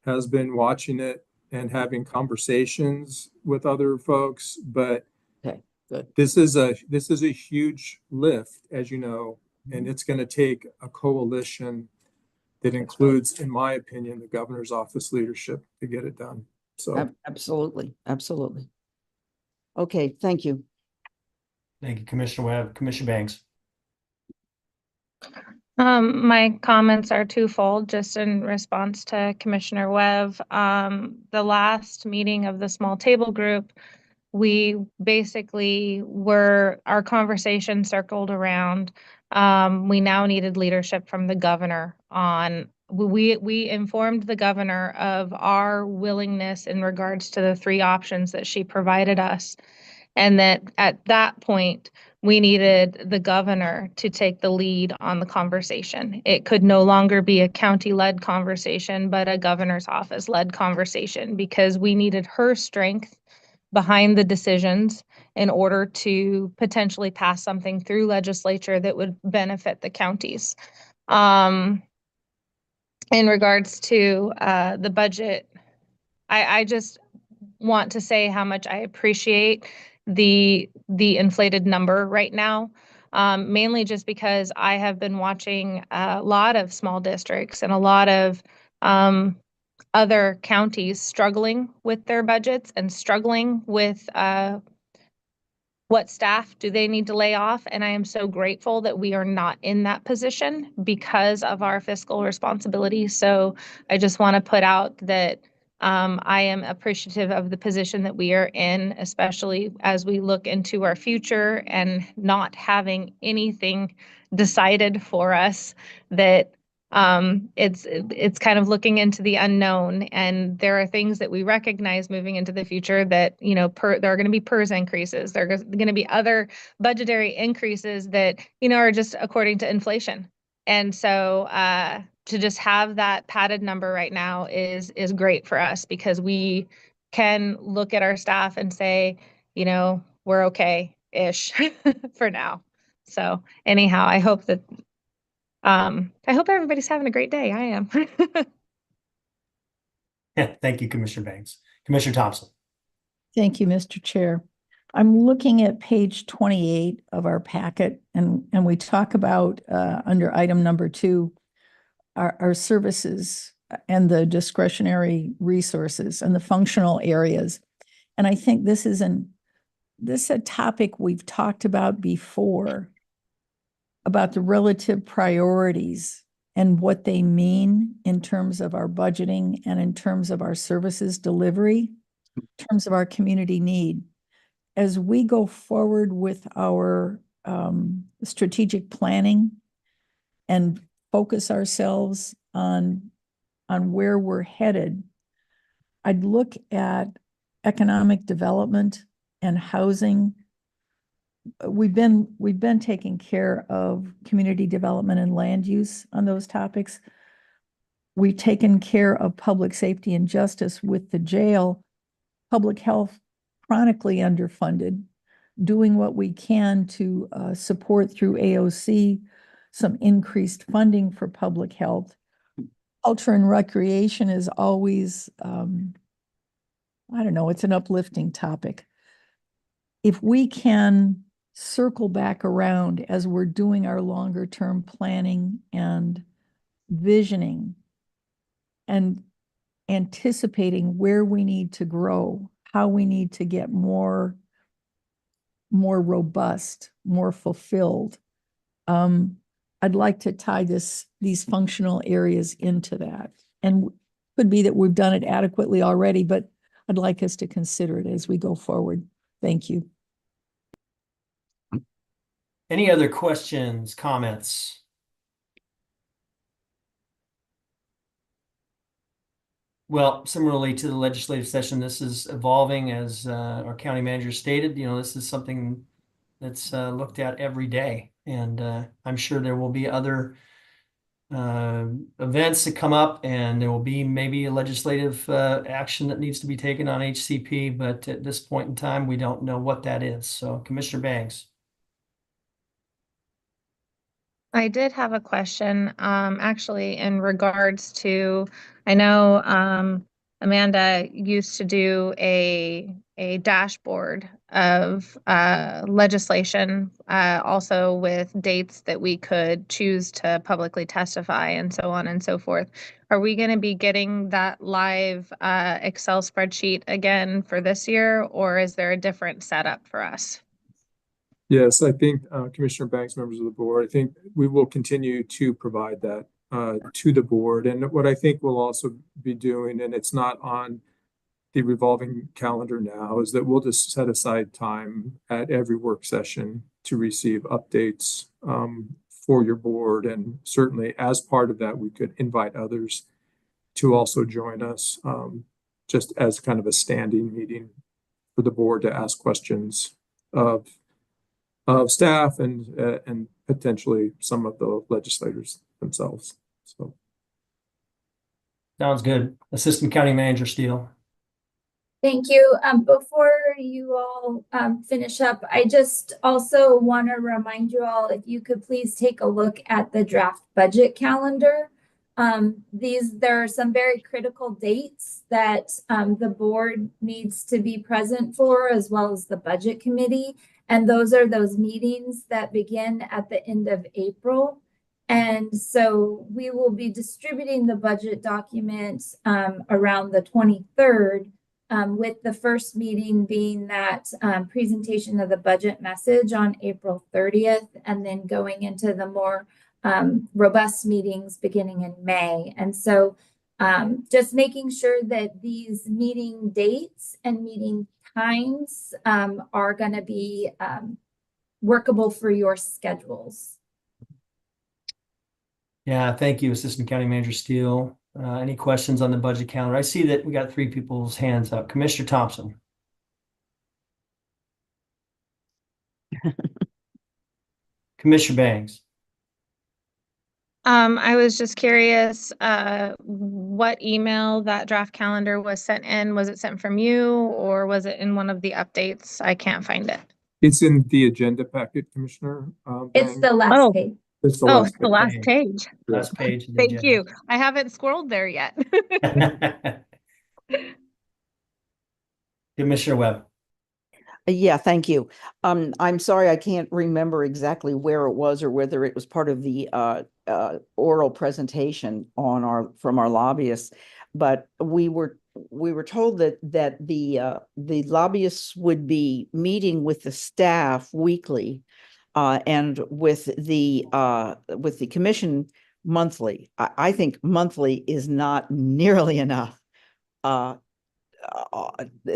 has been watching it and having conversations with other folks, but this is a huge lift, as you know, and it's going to take a coalition that includes, in my opinion, the governor's office leadership to get it done. So absolutely. Okay, thank you. Thank you, Commissioner Webb. Commissioner Banks. My comments are twofold, just in response to Commissioner Webb. The last meeting of the small table group, we basically our conversation circled around, we now needed leadership from the governor on, we informed the governor of our willingness in regards to the 3 options that she provided us. And that at that point, we needed the governor to take the lead on the conversation. It could no longer be a county-led conversation, but a governor's office-led conversation, because we needed her strength behind the decisions in order to potentially pass something through legislature that would benefit the counties. In regards to the budget, I just want to say how much I appreciate the inflated number right now, mainly just because I have been watching a lot of small districts and a lot of other counties struggling with their budgets and struggling with what staff do they need to lay off. And I am so grateful that we are not in that position because of our fiscal responsibility. So I just want to put out that I am appreciative of the position that we are in, especially as we look into our future and not having anything decided for us, that It's kind of looking into the unknown, and there are things that we recognize moving into the future that, you know, there are going to be PERS increases. There are going to be other budgetary increases that, you know, are just according to inflation. And so to just have that padded number right now is great for us, because we can look at our staff and say, you know, we're okay-ish for now. So anyhow, I hope everybody's having a great day. I am. Yeah, thank you, Commissioner Banks. Commissioner Thompson. Thank you, Mr. Chair. I'm looking at page 28 of our packet, and we talk about under item number 2, our services and the discretionary resources and the functional areas. And I think this is a topic we've talked about before, about the relative priorities and what they mean in terms of our budgeting and in terms of our services delivery, in terms of our community need. As we go forward with our strategic planning and focus ourselves on where we're headed, I'd look at economic development and housing. We've been taking care of community development and land use on those topics. We've taken care of public safety and justice with the jail, public health chronically underfunded, doing what we can to support through AOC some increased funding for public health. Culture and recreation is always, I don't know, it's an uplifting topic. If we can circle back around as we're doing our longer term planning and visioning and anticipating where we need to grow, how we need to get more robust, more fulfilled. I'd like to tie these functional areas into that. And could be that we've done it adequately already, but I'd like us to consider it as we go forward. Thank you. Any other questions, comments? Well, similarly to the legislative session, this is evolving as our county manager stated. You know, this is something that's looked at every day. And I'm sure there will be other events that come up, and there will be maybe a legislative action that needs to be taken on HCP. But at this point in time, we don't know what that is. So Commissioner Banks. I did have a question, actually, in regards to, I know Amanda used to do a dashboard of legislation, also with dates that we could choose to publicly testify and so on and so forth. Are we going to be getting that live Excel spreadsheet again for this year, or is there a different setup for us? Yes, I think Commissioner Banks, members of the board, I think we will continue to provide that to the board. And what I think we'll also be doing, and it's not on the revolving calendar now, is that we'll just set aside time at every work session to receive updates for your board. And certainly as part of that, we could invite others to also join us, just as kind of a standing meeting for the board to ask questions of staff and potentially some of the legislators themselves. So Sounds good. Assistant County Manager Steele. Thank you. Before you all finish up, I just also want to remind you all, if you could please take a look at the draft budget calendar. There are some very critical dates that the board needs to be present for, as well as the budget committee. And those are those meetings that begin at the end of April. And so we will be distributing the budget documents around the 23rd, with the first meeting being that presentation of the budget message on April 30th, and then going into the more robust meetings beginning in May. And so just making sure that these meeting dates and meeting times are going to be Yeah, thank you, Assistant County Manager Steele. Any questions on the budget calendar? I see that we got 3 people's hands up. Commissioner Thompson. Commissioner Bangs. I was just curious, what email that draft calendar was sent in. Was it sent from you or was it in one of the updates? I can't find it. It's in the agenda packet, Commissioner. It's Bang. the last Oh. page. It's the Oh, last it's the last page. page. Last page. of the Thank agenda. you. I haven't scrolled there yet. Commissioner Webb. Yeah, thank you. I'm sorry, I can't remember exactly where it was or whether it was part of the oral presentation from our lobbyists, but we were told that the lobbyists would be meeting with the staff weekly and with the commission monthly. I think monthly is not nearly enough.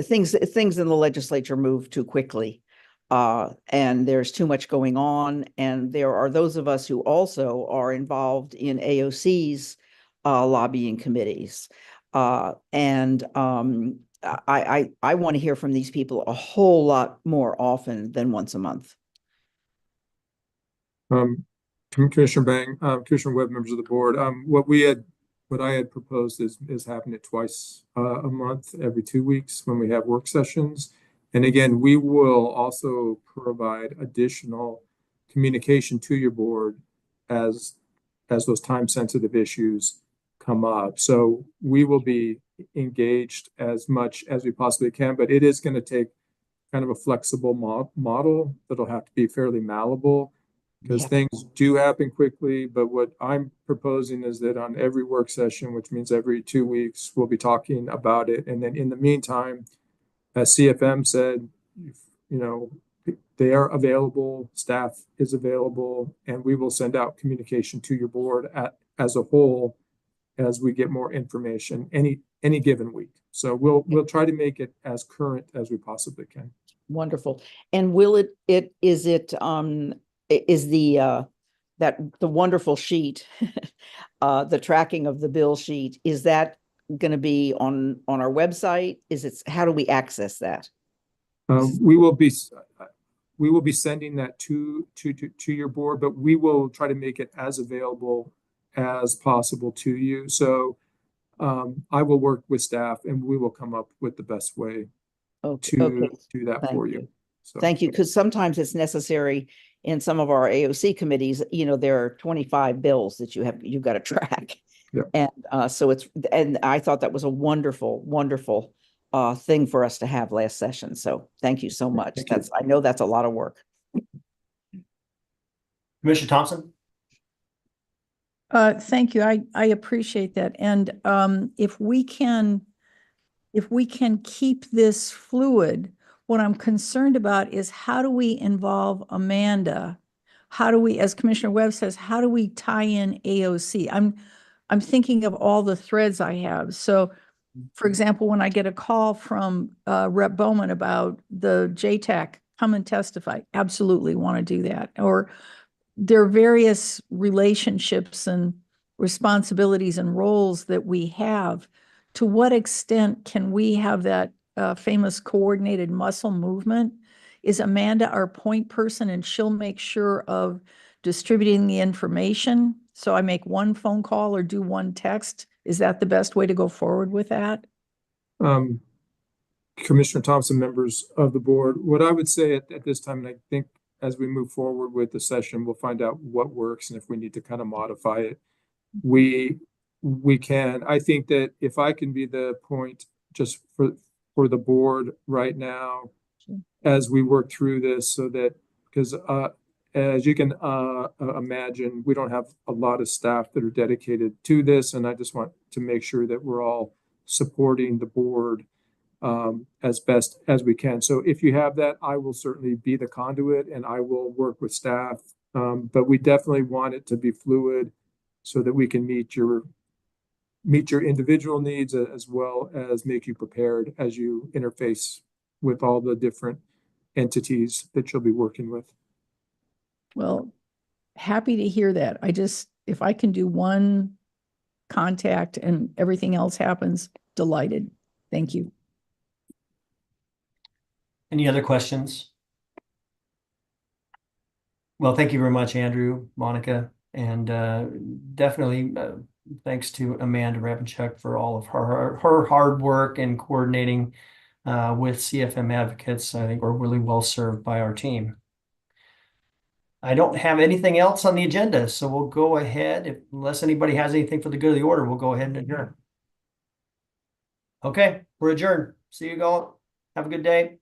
Things in the legislature move too quickly, and there's too much going on. And there are those of us who also are involved in AOC's lobbying committees, and I want to hear from these people a whole lot more often than once a month. Commissioner Bang, Commissioner Webb, members of the board, what I had proposed is having it twice a month, every 2 weeks when we have work sessions. And again, we will also provide additional communication to your board as those time-sensitive issues come up. So we will be engaged as much as we possibly can, but it is going to take kind of a flexible model that'll have to be fairly malleable, because things do happen quickly. But what I'm proposing is that on every work session, which means every 2 weeks, we'll be talking about it. And then in the meantime, as CFM said, they are available, staff is available, and we will send out communication to your board as a whole as we get more information any given week. So we'll try to make it as current as we possibly can. Wonderful. And will is the wonderful sheet, the tracking of the bill sheet, is that going to be on our website? How do we access that? We will be sending that to your board, but we will try to make it as available as possible to you. So I will work with staff and we will come up with the best way to do that for you. So thank you, because sometimes it's necessary in some of our AOC committees. There are 25 bills that you've got to track. Yep. And I thought that was a wonderful thing for us to have last session. So thank you so much. I know that's a lot of work. Commissioner Thompson. Thank you. I appreciate that. And if we can keep this fluid, what I'm concerned about is how do we involve Amanda? How do we, as Commissioner Webb says, how do we tie in AOC? I'm thinking of all the threads I have. So, for example, when I get a call from Rep. Bowman about the JTAC, come and testify. Absolutely want to do that. Or there are various relationships and responsibilities and roles that we have. To what extent can we have that famous coordinated muscle movement? Is Amanda our point person and she'll make sure of distributing the information? So I make one phone call or do one text. Is that the best way to go forward with that? Commissioner Thompson, members of the board, what I would say at this time, and I think as we move forward with the session, we'll find out what works and if we need to kind of modify it, we can. I think that if I can be the point just for the board right now, as we work through this, so that, because as you can imagine, we don't have a lot of staff that are dedicated to this, and I just want to make sure that we're all supporting the board as best as we can. So if you have that, I will certainly be the conduit and I will work with staff, but we definitely want it to be fluid so that we can meet your individual needs as well as make you prepared as you interface with all the different entities that you'll be working with. Well, happy to hear that. I just if I can do one contact and everything else happens, delighted. Thank you. Any other questions? Well, thank you very much, Andrew, Monica, and definitely thanks to Amanda Revenchuk for all of her hard work in coordinating with CFM advocates. I think we're really well served by our team. I don't have anything else on the agenda, so we'll go ahead, unless anybody has anything for the good of the order, we'll go ahead and adjourn. Okay, we're adjourned. See you all. Have a good day.